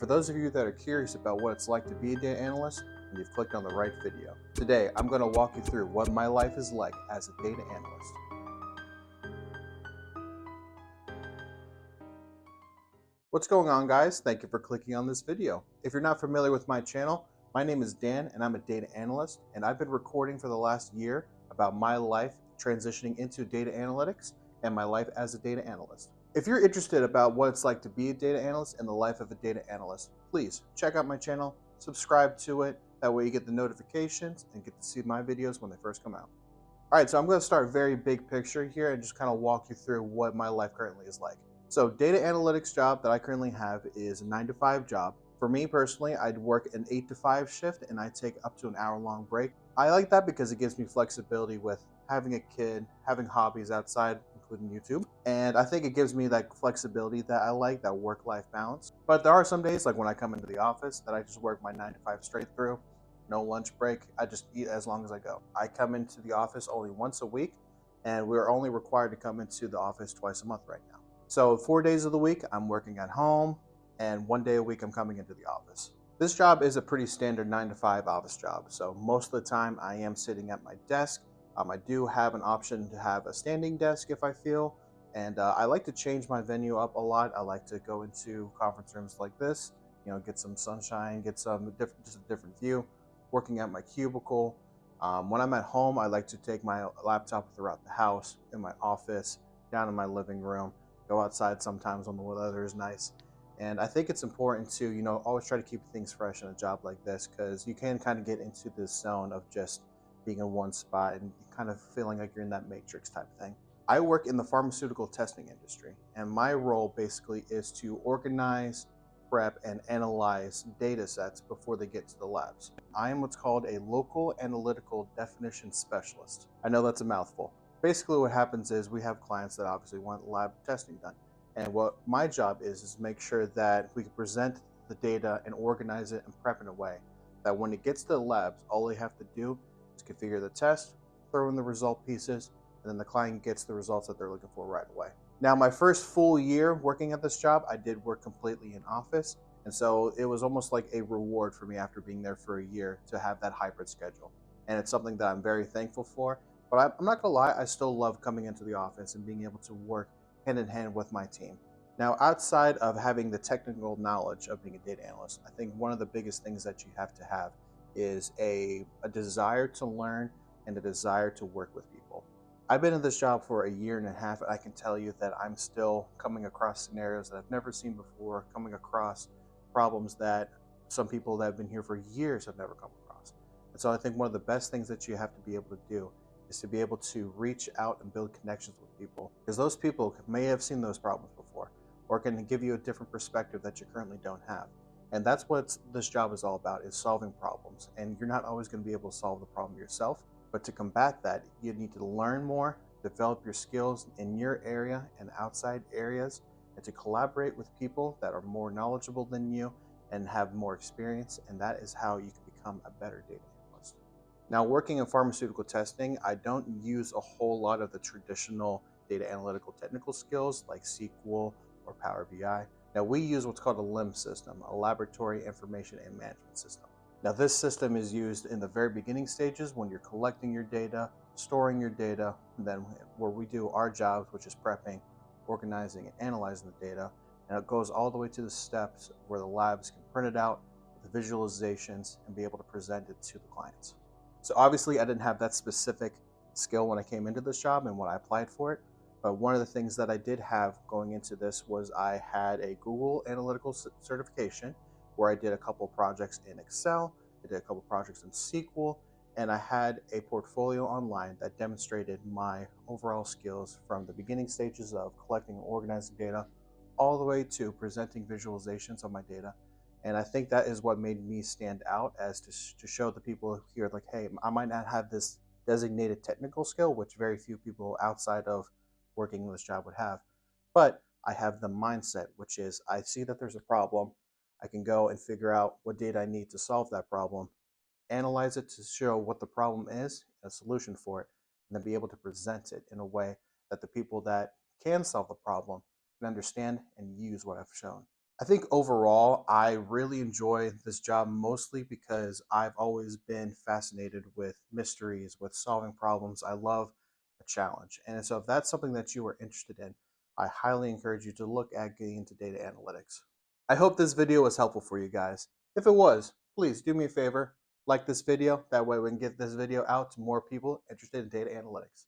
For those of you that are curious about what it's like to be a data analyst, you've clicked on the right video. Today, I'm going to walk you through what my life is like as a data analyst. What's going on, guys? Thank you for clicking on this video. If you're not familiar with my channel, my name is Dan and I'm a data analyst, and I've been recording for the last year about my life transitioning into data analytics and my life as a data analyst. If you're interested about what it's like to be a data analyst and the life of a data analyst, please check out my channel, subscribe to it. That way you get the notifications and get to see my videos when they first come out. All right, so I'm going to start very big picture here and just kind of walk you through what my life currently is like. So data analytics job that I currently have is a 9-to-5 job. For me personally, I'd work an 8-to-5 shift and I take up to an hour-long break. I like that because it gives me flexibility with having a kid, having hobbies outside, including YouTube. And I think it gives me that flexibility that I like, that work-life balance. But there are some days, like when I come into the office, that I just work my 9-to-5 straight through. No lunch break. I just eat as long as I go. I come into the office only once a week, and we're only required to come into the office twice a month right now. So 4 days of the week, I'm working at home, and 1 day a week, I'm coming into the office. This job is a pretty standard 9-to-5 office job. So most of the time, I am sitting at my desk. I do have an option to have a standing desk if I feel, and I like to change my venue up a lot. I like to go into conference rooms like this, get some sunshine, get just a different view. Working at my cubicle. When I'm at home, I like to take my laptop throughout the house, in my office, down in my living room, go outside sometimes when the weather is nice. And I think it's important to, always try to keep things fresh in a job like this, because you can kind of get into this zone of just being in one spot and kind of feeling like you're in that matrix type of thing. I work in the pharmaceutical testing industry, and my role basically is to organize, prep, and analyze data sets before they get to the labs. I am what's called a local analytical definition specialist. I know that's a mouthful. Basically what happens is we have clients that obviously want lab testing done. And what my job is make sure that we can present the data and organize it and prep in a way that when it gets to the labs, all they have to do is configure the test, throw in the result pieces, and then the client gets the results that they're looking for right away. Now, my first full year working at this job, I did work completely in office. And so it was almost like a reward for me after being there for a year to have that hybrid schedule. And it's something that I'm very thankful for. But I'm not gonna lie, I still love coming into the office and being able to work hand in hand with my team. Now, outside of having the technical knowledge of being a data analyst, I think one of the biggest things that you have to have is a desire to learn and a desire to work with people. I've been in this job for a year and a half, and I can tell you that I'm still coming across scenarios that I've never seen before, coming across problems that some people that have been here for years have never come across. And so I think one of the best things that you have to be able to do is to be able to reach out and build connections with people, because those people may have seen those problems before or can give you a different perspective that you currently don't have. And that's what this job is all about, is solving problems. And you're not always going to be able to solve the problem yourself. But to combat that, you need to learn more, develop your skills in your area and outside areas, and to collaborate with people that are more knowledgeable than you and have more experience. And that is how you can become a better data analyst. Now, working in pharmaceutical testing, I don't use a whole lot of the traditional data analytical technical skills like SQL or Power BI. Now, we use what's called a LIMS system, a laboratory information and management system. Now, this system is used in the very beginning stages when you're collecting your data, storing your data, and then where we do our jobs, which is prepping, organizing, and analyzing the data. And it goes all the way to the steps where the labs can print it out, the visualizations, and be able to present it to the clients. So obviously, I didn't have that specific skill when I came into this job and when I applied for it. But one of the things that I did have going into this was I had a Google Analytical certification, where I did a couple projects in Excel, I did a couple projects in SQL, and I had a portfolio online that demonstrated my overall skills from the beginning stages of collecting and organizing data all the way to presenting visualizations of my data. And I think that is what made me stand out, as to show the people here, like, hey, I might not have this designated technical skill, which very few people outside of working in this job would have, but I have the mindset, which is I see that there's a problem. I can go and figure out what data I need to solve that problem, analyze it to show what the problem is, a solution for it, and then be able to present it in a way that the people that can solve the problem can understand and use what I've shown. I think overall, I really enjoy this job mostly because I've always been fascinated with mysteries, with solving problems. I love a challenge. And so, if that's something that you are interested in, I highly encourage you to look at getting into data analytics. I hope this video was helpful for you guys. If it was, please do me a favor, like this video. That way, we can get this video out to more people interested in data analytics.